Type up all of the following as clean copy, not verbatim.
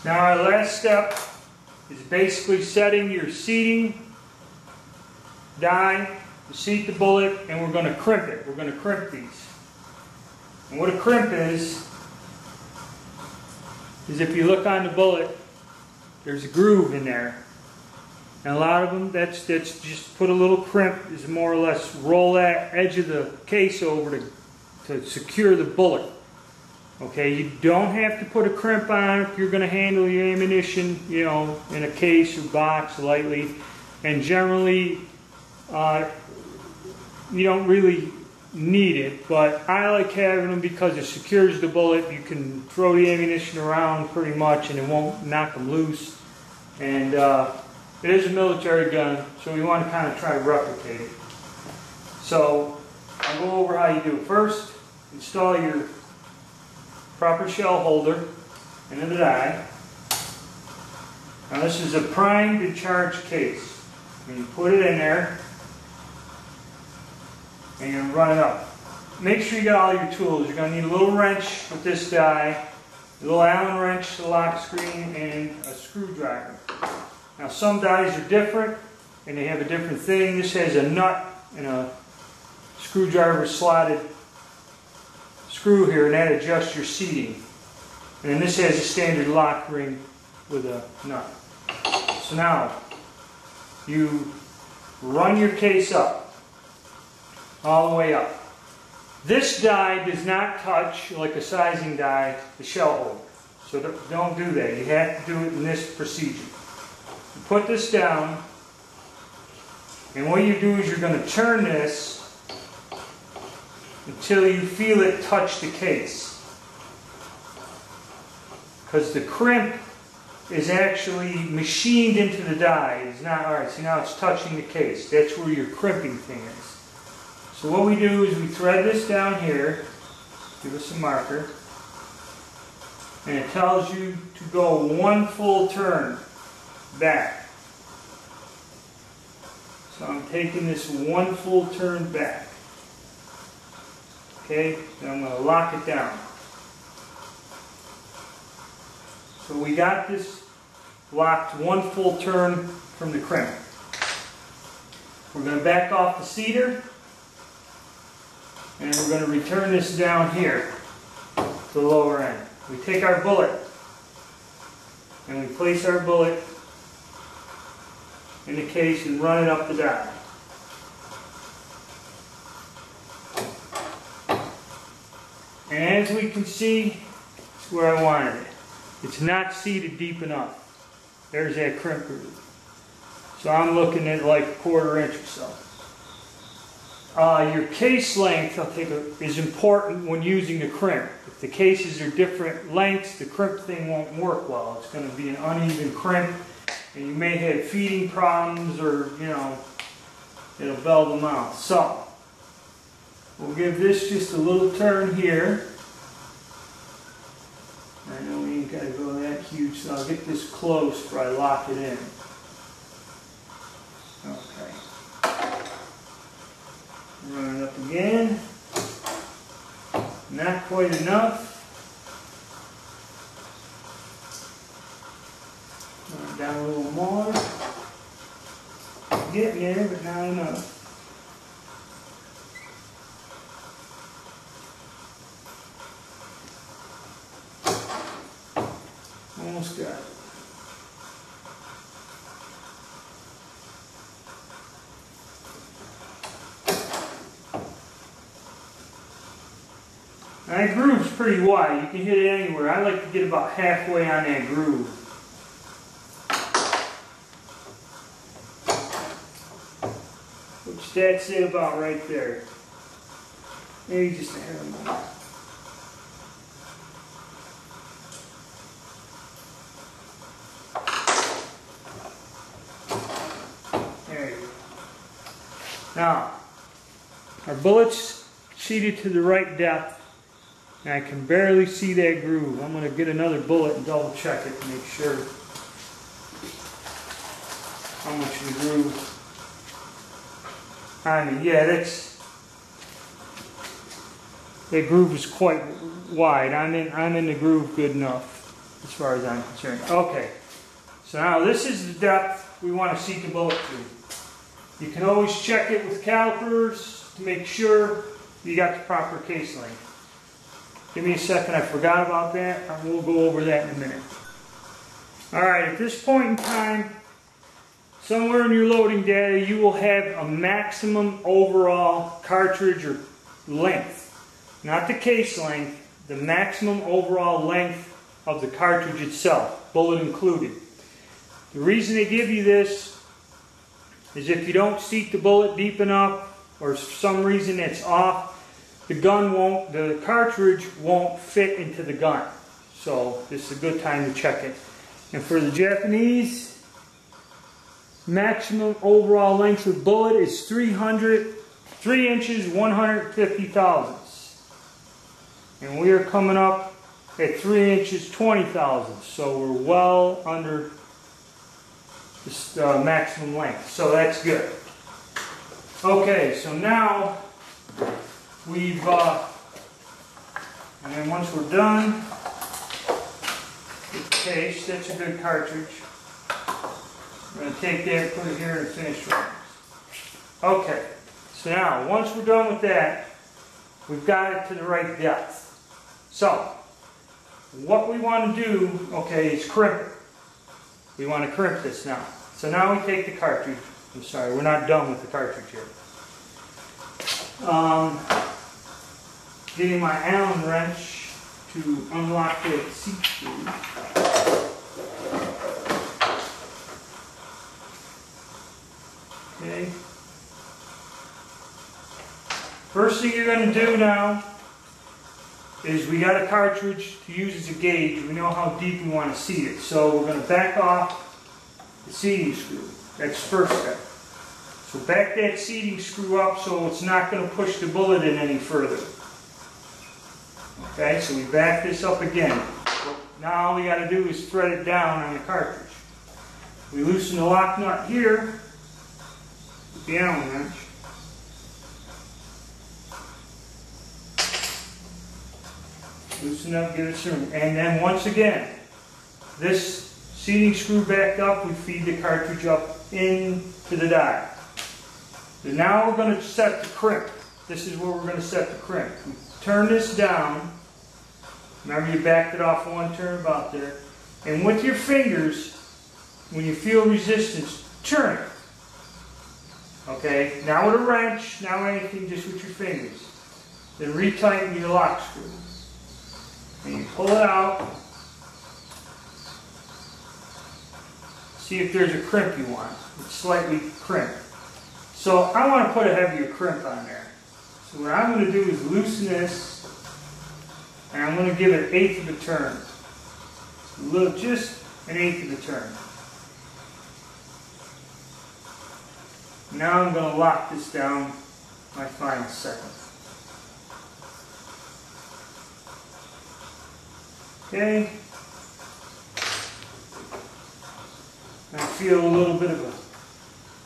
Now our last step is basically setting your seating die to seat the bullet, and we're going to crimp it. We're going to crimp these. And what a crimp is if you look on the bullet, there's a groove in there. And a lot of them, that's just put a little crimp, is more or less roll that edge of the case over to secure the bullet. Okay, you don't have to put a crimp on if you're going to handle your ammunition, you know, in a case or box lightly. And generally, you don't really need it, but I like having them because it secures the bullet. You can throw the ammunition around pretty much and it won't knock them loose. And it is a military gun, so we want to kind of try to replicate it. So I'll go over how you do it. First, install your proper shell holder into the die. Now this is a primed and charged case. And you put it in there and you run it up. Make sure you got all your tools. You're going to need a little wrench with this die, a little Allen wrench, a lock screen, and a screwdriver. Now some dies are different and they have a different thing. This has a nut and a screwdriver slotted screw here, and that adjusts your seating. And then this has a standard lock ring with a nut. So now you run your case up, all the way up. This die does not touch, like a sizing die, the shell holder. So don't do that. You have to do it in this procedure. You put this down, and what you do is you're going to turn this until you feel it touch the case. Because the crimp is actually machined into the die. It's not, alright, see now it's touching the case. That's where your crimping thing is. So what we do is we thread this down here, give us a marker, and it tells you to go one full turn back. So I'm taking this one full turn back. Okay, then I'm going to lock it down. So we got this locked one full turn from the crimp. We're going to back off the seater, and we're going to return this down here to the lower end. We take our bullet and we place our bullet in the case and run it up the die. And as we can see, it's where I wanted it. It's not seated deep enough. There's that crimp groove. So I'm looking at like a 1/4 inch or so. Your case length is important when using a crimp. If the cases are different lengths, the crimp thing won't work well. It's going to be an uneven crimp, and you may have feeding problems, or it'll bell them out. So we'll give this just a little turn here. I know we ain't got to go that huge, so I'll get this close before I lock it in. Okay. Run it up again. Not quite enough. Run it down a little more. Getting there, but not enough. Almost got it. Now that groove's pretty wide. You can hit it anywhere. I like to get about halfway on that groove. Which that's it about right there. Maybe just a hair more. There you go. Now, our bullet's seated to the right depth, and I can barely see that groove. I'm going to get another bullet and double check it to make sure how much of the groove. I mean, yeah, that groove is quite wide. I'm in the groove good enough. as far as I'm concerned. Okay, so now this is the depth we want to seat the bullet to. You can always check it with calipers to make sure you got the proper case length. Give me a second, I forgot about that, and we'll go over that in a minute. Alright, at this point in time, somewhere in your loading data, you will have a maximum overall cartridge or length. Not the case length, the maximum overall length of the cartridge itself, bullet included. The reason they give you this is if you don't seat the bullet deep enough, or for some reason it's off, the cartridge won't fit into the gun. So this is a good time to check it. And for the Japanese, maximum overall length of bullet is 3 inches 150 thousandths. And we are coming up at 3 inches 20 thousandths. So we're well under this maximum length. So that's good. Okay, so now we've, and then once we're done with the case, that's a good cartridge. I'm going to take that, put it here, and finish rounds. Okay, so now once we're done with that, we've got it to the right depth. So, what we want to do, okay, is crimp it. We want to crimp this now. So now we take the cartridge. I'm sorry, we're not done with the cartridge yet. Getting my Allen wrench to unlock the seat screw. Okay. First thing you're going to do now is we got a cartridge to use as a gauge. We know how deep we want to seat it. So we're going to back off the seating screw. That's the first step. So back that seating screw up so it's not going to push the bullet in any further. Okay, so we back this up again. So now all we got to do is thread it down on the cartridge. We loosen the lock nut here with the Allen wrench. Loosen up, give it some room. And then once again, this seating screw backed up, we feed the cartridge up into the die. So now we're going to set the crimp. This is where we're going to set the crimp. We turn this down. Remember you backed it off one turn about there. And with your fingers, when you feel resistance, turn it. Okay, now with a wrench, now anything just with your fingers. Then retighten your lock screw. And you pull it out. See if there's a crimp you want. It's slightly crimped. So I want to put a heavier crimp on there. So what I'm going to do is loosen this, and I'm going to give it 1/8 of a turn. Just 1/8 of a turn. Now I'm going to lock this down my final second. Okay. I feel a little bit of a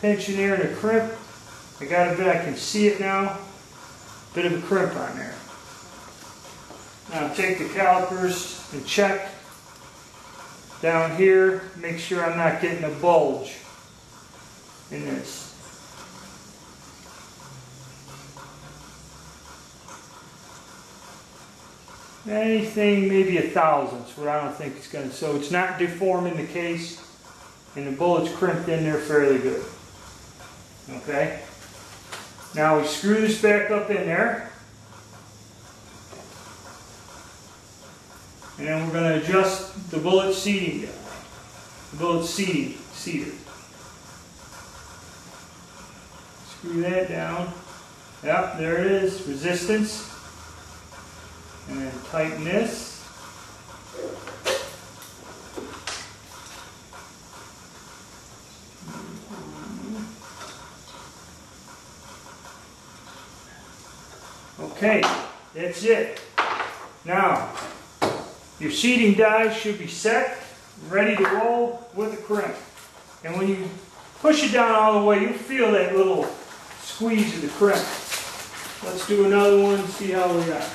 pinch in there and a crimp. I got a bit, I can see it now. Bit of a crimp on there. Now take the calipers and check down here. Make sure I'm not getting a bulge in this. Anything maybe 1/1000ths, but I don't think it's going to. So it's not deforming the case, and the bullet's crimped in there fairly good. Okay. Now we screw this back up in there, and then we're going to adjust the bullet seating down. The bullet seater. Screw that down. Yep, there it is. Resistance. And then tighten this. Okay, that's it. Now, your seating die should be set, ready to roll with a crimp. And when you push it down all the way, you'll feel that little squeeze of the crimp. Let's do another one and see how we are.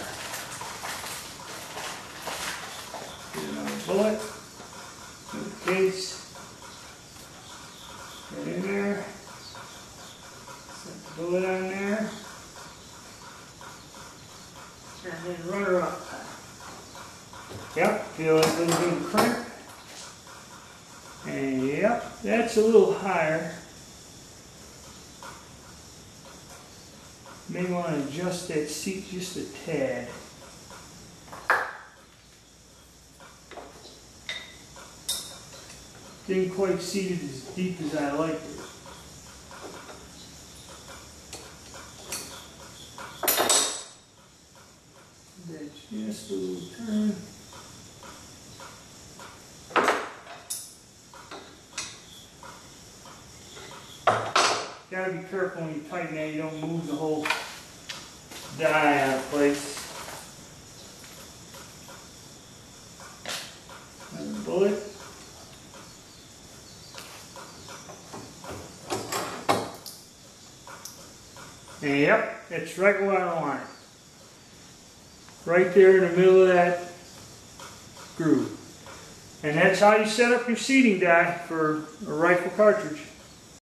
bullet. Case. Get in there. Set the bullet on there. And then run her up. Yep, feel like a little bit of crimp. And yep, that's a little higher. May want to adjust that seat just a tad. Didn't quite seat it as deep as I liked it. That's just a little turn. Gotta be careful when you tighten that, you don't move the whole die out of place. Another bullet. And yep, that's right where I want it. Right there in the middle of that groove. And that's how you set up your seating die for a rifle cartridge.